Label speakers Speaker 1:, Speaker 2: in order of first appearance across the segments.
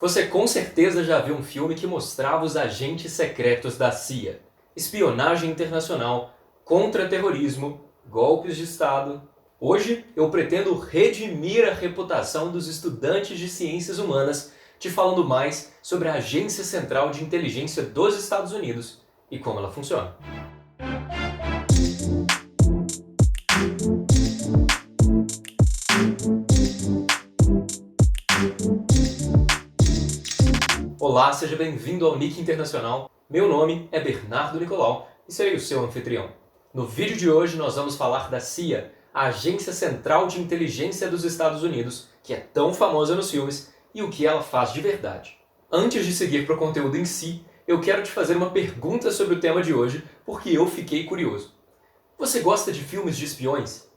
Speaker 1: Você com certeza já viu um filme que mostrava os agentes secretos da CIA, espionagem internacional, contra-terrorismo, golpes de Estado. Hoje eu pretendo redimir a reputação dos estudantes de ciências humanas, te falando mais sobre a Agência Central de Inteligência dos Estados Unidos e como ela funciona. Olá, seja bem-vindo ao Nick Internacional. Meu nome é Bernardo Nicolau e serei o seu anfitrião. No vídeo de hoje nós vamos falar da CIA, a Agência Central de Inteligência dos Estados Unidos, que é tão famosa nos filmes, e o que ela faz de verdade. Antes de seguir para o conteúdo em si, eu quero te fazer uma pergunta sobre o tema de hoje, porque eu fiquei curioso. Você gosta de filmes de espiões?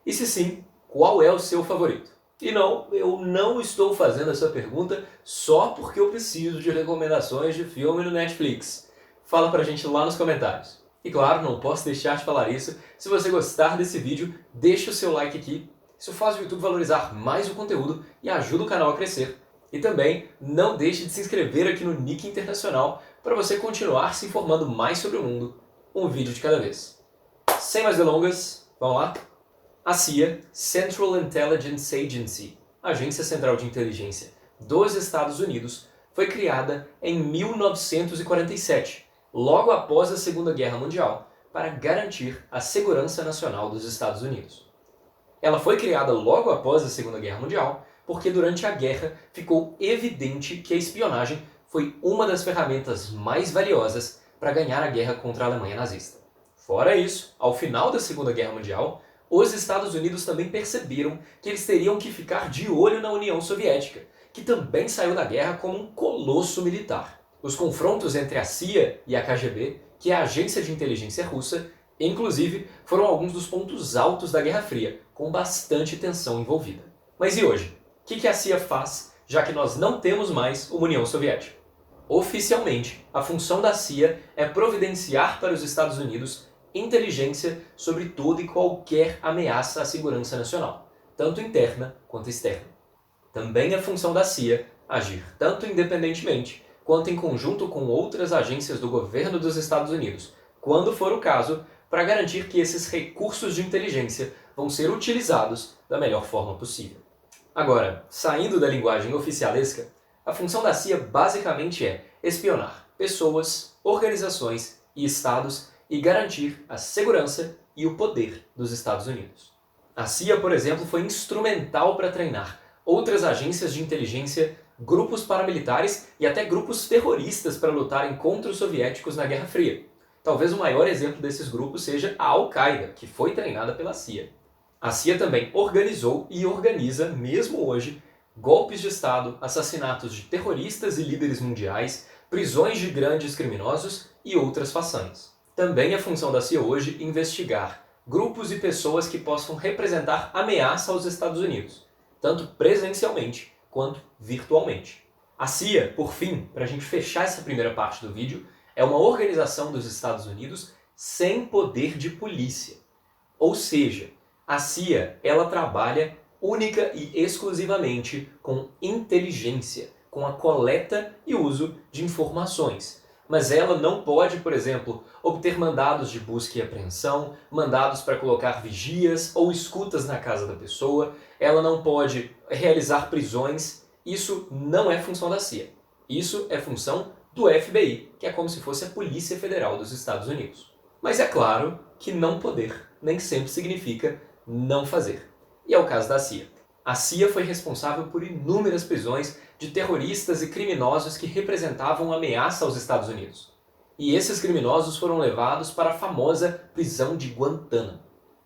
Speaker 1: E se sim, qual é o seu favorito? E não, eu não estou fazendo essa pergunta só porque eu preciso de recomendações de filme no Netflix. Fala pra gente lá nos comentários. E claro, não posso deixar de falar isso, se você gostar desse vídeo, deixa o seu like aqui. Isso faz o YouTube valorizar mais o conteúdo e ajuda o canal a crescer. E também não deixe de se inscrever aqui no Nick Internacional para você continuar se informando mais sobre o mundo, um vídeo de cada vez. Sem mais delongas, vamos lá? A CIA, Central Intelligence Agency, Agência Central de Inteligência dos Estados Unidos, foi criada em 1947, logo após a Segunda Guerra Mundial, para garantir a segurança nacional dos Estados Unidos. Ela foi criada logo após a Segunda Guerra Mundial porque durante a guerra ficou evidente que a espionagem foi uma das ferramentas mais valiosas para ganhar a guerra contra a Alemanha nazista. Fora isso, ao final da Segunda Guerra Mundial, os Estados Unidos também perceberam que eles teriam que ficar de olho na União Soviética, que também saiu da guerra como um colosso militar. Os confrontos entre a CIA e a KGB, que é a agência de inteligência russa, inclusive, foram alguns dos pontos altos da Guerra Fria, com bastante tensão envolvida. Mas e hoje? O que a CIA faz, já que nós não temos mais uma União Soviética? Oficialmente, a função da CIA é providenciar para os Estados Unidos inteligência sobre toda e qualquer ameaça à segurança nacional, tanto interna quanto externa. Também é função da CIA agir tanto independentemente quanto em conjunto com outras agências do governo dos Estados Unidos, quando for o caso, para garantir que esses recursos de inteligência vão ser utilizados da melhor forma possível. Agora, saindo da linguagem oficialesca, a função da CIA basicamente é espionar pessoas, organizações e estados e garantir a segurança e o poder dos Estados Unidos. A CIA, por exemplo, foi instrumental para treinar outras agências de inteligência, grupos paramilitares e até grupos terroristas para lutarem contra os soviéticos na Guerra Fria. Talvez o maior exemplo desses grupos seja a Al-Qaeda, que foi treinada pela CIA. A CIA também organizou e organiza, mesmo hoje, golpes de Estado, assassinatos de terroristas e líderes mundiais, prisões de grandes criminosos e outras façanhas. Também é função da CIA hoje investigar grupos e pessoas que possam representar ameaça aos Estados Unidos, tanto presencialmente quanto virtualmente. A CIA, por fim, para a gente fechar essa primeira parte do vídeo, é uma organização dos Estados Unidos sem poder de polícia. Ou seja, a CIA ela trabalha única e exclusivamente com inteligência, com a coleta e uso de informações. Mas ela não pode, por exemplo, obter mandados de busca e apreensão, mandados para colocar vigias ou escutas na casa da pessoa, ela não pode realizar prisões, isso não é função da CIA. Isso é função do FBI, que é como se fosse a Polícia Federal dos Estados Unidos. Mas é claro que não poder nem sempre significa não fazer. E é o caso da CIA. A CIA foi responsável por inúmeras prisões de terroristas e criminosos que representavam ameaça aos Estados Unidos. E esses criminosos foram levados para a famosa prisão de Guantánamo.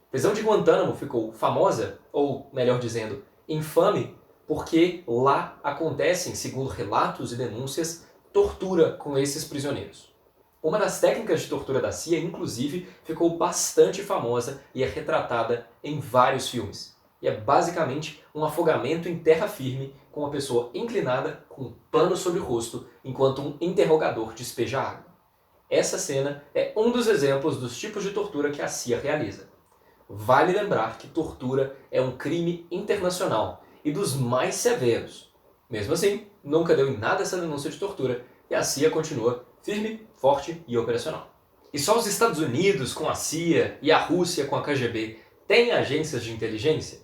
Speaker 1: A prisão de Guantánamo ficou famosa, ou melhor dizendo, infame, porque lá acontecem, segundo relatos e denúncias, tortura com esses prisioneiros. Uma das técnicas de tortura da CIA, inclusive, ficou bastante famosa e é retratada em vários filmes. E é basicamente um afogamento em terra firme com uma pessoa inclinada com um pano sobre o rosto enquanto um interrogador despeja água. Essa cena é um dos exemplos dos tipos de tortura que a CIA realiza. Vale lembrar que tortura é um crime internacional e dos mais severos. Mesmo assim, nunca deu em nada essa denúncia de tortura e a CIA continua firme, forte e operacional. E só os Estados Unidos com a CIA e a Rússia com a KGB têm agências de inteligência?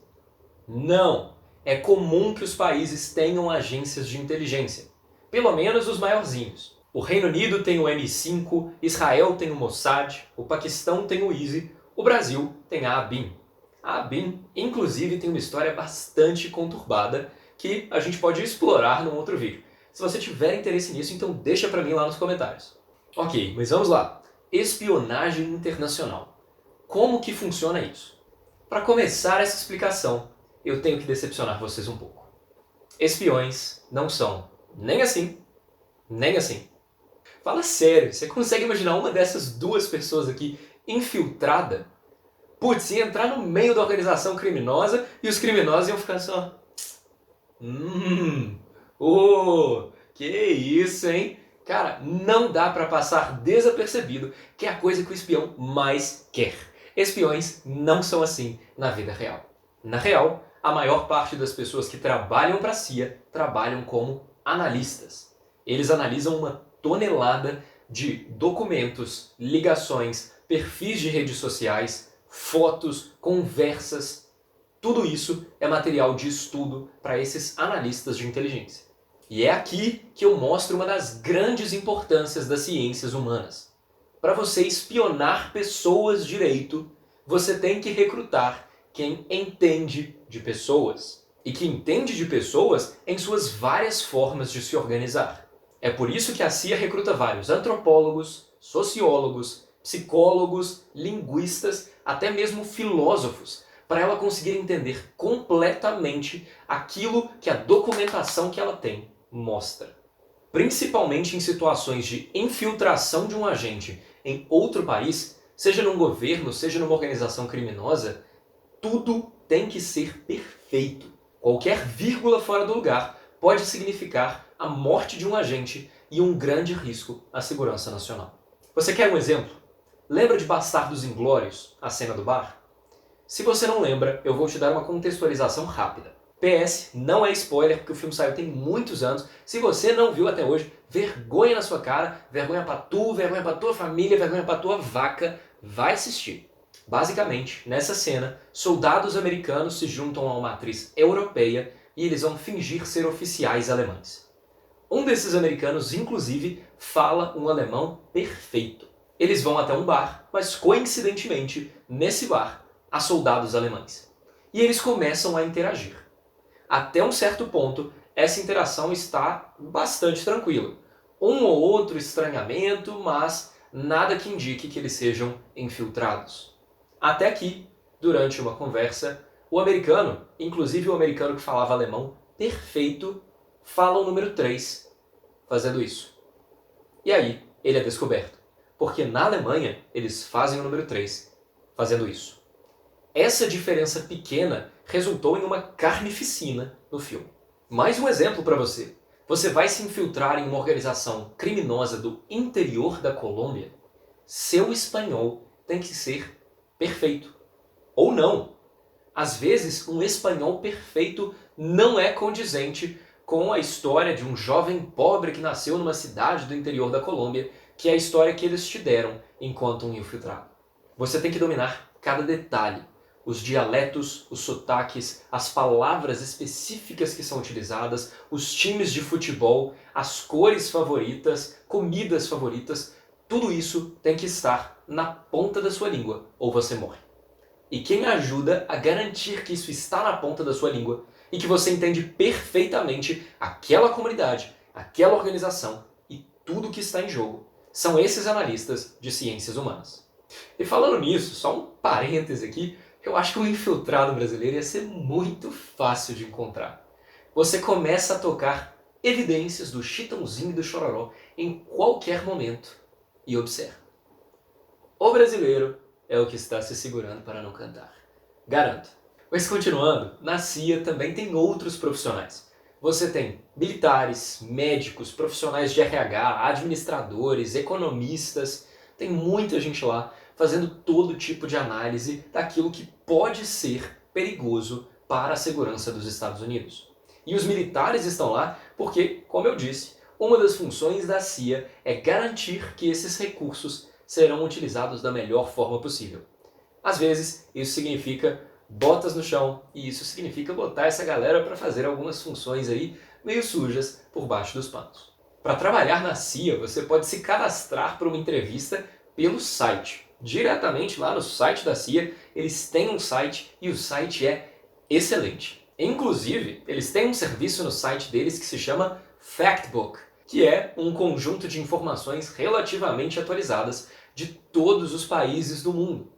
Speaker 1: Não! É comum que os países tenham agências de inteligência, pelo menos os maiorzinhos. O Reino Unido tem o MI5, Israel tem o Mossad, o Paquistão tem o ISI, o Brasil tem a ABIN. A ABIN, inclusive, tem uma história bastante conturbada que a gente pode explorar num outro vídeo. Se você tiver interesse nisso, então deixa pra mim lá nos comentários. Ok, mas vamos lá. Espionagem internacional. Como que funciona isso? Para começar essa explicação, eu tenho que decepcionar vocês um pouco. Espiões não são nem assim, nem assim. Fala sério, você consegue imaginar uma dessas duas pessoas aqui infiltrada? Putz, ia entrar no meio da organização criminosa e os criminosos iam ficar só... que isso, hein? Cara, não dá pra passar desapercebido que é a coisa que o espião mais quer. Espiões não são assim na vida real. Na real, a maior parte das pessoas que trabalham para a CIA trabalham como analistas. Eles analisam uma tonelada de documentos, ligações, perfis de redes sociais, fotos, conversas. Tudo isso é material de estudo para esses analistas de inteligência. E é aqui que eu mostro uma das grandes importâncias das ciências humanas. Para você espionar pessoas direito, você tem que recrutar quem entende de pessoas. E que entende de pessoas em suas várias formas de se organizar. É por isso que a CIA recruta vários antropólogos, sociólogos, psicólogos, linguistas, até mesmo filósofos, para ela conseguir entender completamente aquilo que a documentação que ela tem mostra. Principalmente em situações de infiltração de um agente em outro país, seja num governo, seja numa organização criminosa, tudo tem que ser perfeito. Qualquer vírgula fora do lugar pode significar a morte de um agente e um grande risco à segurança nacional. Você quer um exemplo? Lembra de Bastardos Inglórios, a cena do bar? Se você não lembra, eu vou te dar uma contextualização rápida. PS, não é spoiler, porque o filme saiu tem muitos anos. Se você não viu até hoje, vergonha na sua cara, vergonha pra tu, vergonha pra tua família, vergonha pra tua vaca, vai assistir. Basicamente, nessa cena, soldados americanos se juntam a uma atriz europeia e eles vão fingir ser oficiais alemães. Um desses americanos, inclusive, fala um alemão perfeito. Eles vão até um bar, mas coincidentemente, nesse bar, há soldados alemães. E eles começam a interagir. Até um certo ponto, essa interação está bastante tranquila. Um ou outro estranhamento, mas nada que indique que eles sejam infiltrados. Até que, durante uma conversa, o americano, inclusive o americano que falava alemão perfeito, fala o número 3 fazendo isso. E aí, ele é descoberto. Porque na Alemanha, eles fazem o número 3 fazendo isso. Essa diferença pequena resultou em uma carnificina no filme. Mais um exemplo para você. Você vai se infiltrar em uma organização criminosa do interior da Colômbia? Seu espanhol tem que ser perfeito. Ou não. Às vezes, um espanhol perfeito não é condizente com a história de um jovem pobre que nasceu numa cidade do interior da Colômbia, que é a história que eles te deram enquanto um infiltrado. Você tem que dominar cada detalhe. Os dialetos, os sotaques, as palavras específicas que são utilizadas, os times de futebol, as cores favoritas, comidas favoritas, tudo isso tem que estar na ponta da sua língua, ou você morre. E quem ajuda a garantir que isso está na ponta da sua língua e que você entende perfeitamente aquela comunidade, aquela organização e tudo que está em jogo, são esses analistas de ciências humanas. E falando nisso, só um parêntese aqui, eu acho que o infiltrado brasileiro ia ser muito fácil de encontrar. Você começa a tocar evidências do Chitãozinho e do Chororó em qualquer momento e observa. O brasileiro é o que está se segurando para não cantar. Garanto. Mas continuando, na CIA também tem outros profissionais. Você tem militares, médicos, profissionais de RH, administradores, economistas, tem muita gente lá fazendo todo tipo de análise daquilo que pode ser perigoso para a segurança dos Estados Unidos. E os militares estão lá Porque, como eu disse, uma das funções da CIA é garantir que esses recursos serão utilizados da melhor forma possível. Às vezes, isso significa botas no chão, e isso significa botar essa galera para fazer algumas funções aí meio sujas por baixo dos panos. Para trabalhar na CIA, você pode se cadastrar para uma entrevista pelo site. Diretamente lá no site da CIA, eles têm um site e o site é excelente. Inclusive, eles têm um serviço no site deles que se chama Factbook, que é um conjunto de informações relativamente atualizadas de todos os países do mundo.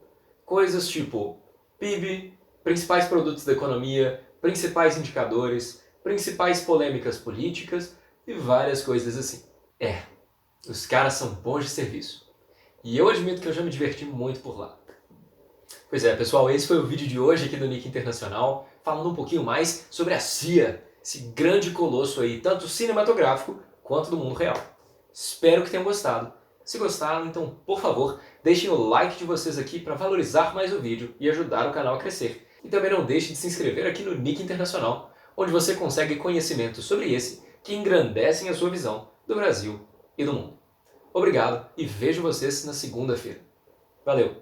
Speaker 1: Coisas tipo PIB, principais produtos da economia, principais indicadores, principais polêmicas políticas e várias coisas assim. Os caras são bons de serviço. E eu admito que eu já me diverti muito por lá. Pois é, pessoal, esse foi o vídeo de hoje aqui do Nick Internacional, falando um pouquinho mais sobre a CIA, esse grande colosso aí, tanto cinematográfico quanto do mundo real. Espero que tenham gostado. Se gostaram, então, por favor, deixem o like de vocês aqui para valorizar mais o vídeo e ajudar o canal a crescer. E também não deixe de se inscrever aqui no Nick Internacional, onde você consegue conhecimentos sobre esse que engrandecem a sua visão do Brasil e do mundo. Obrigado e vejo vocês na segunda-feira. Valeu!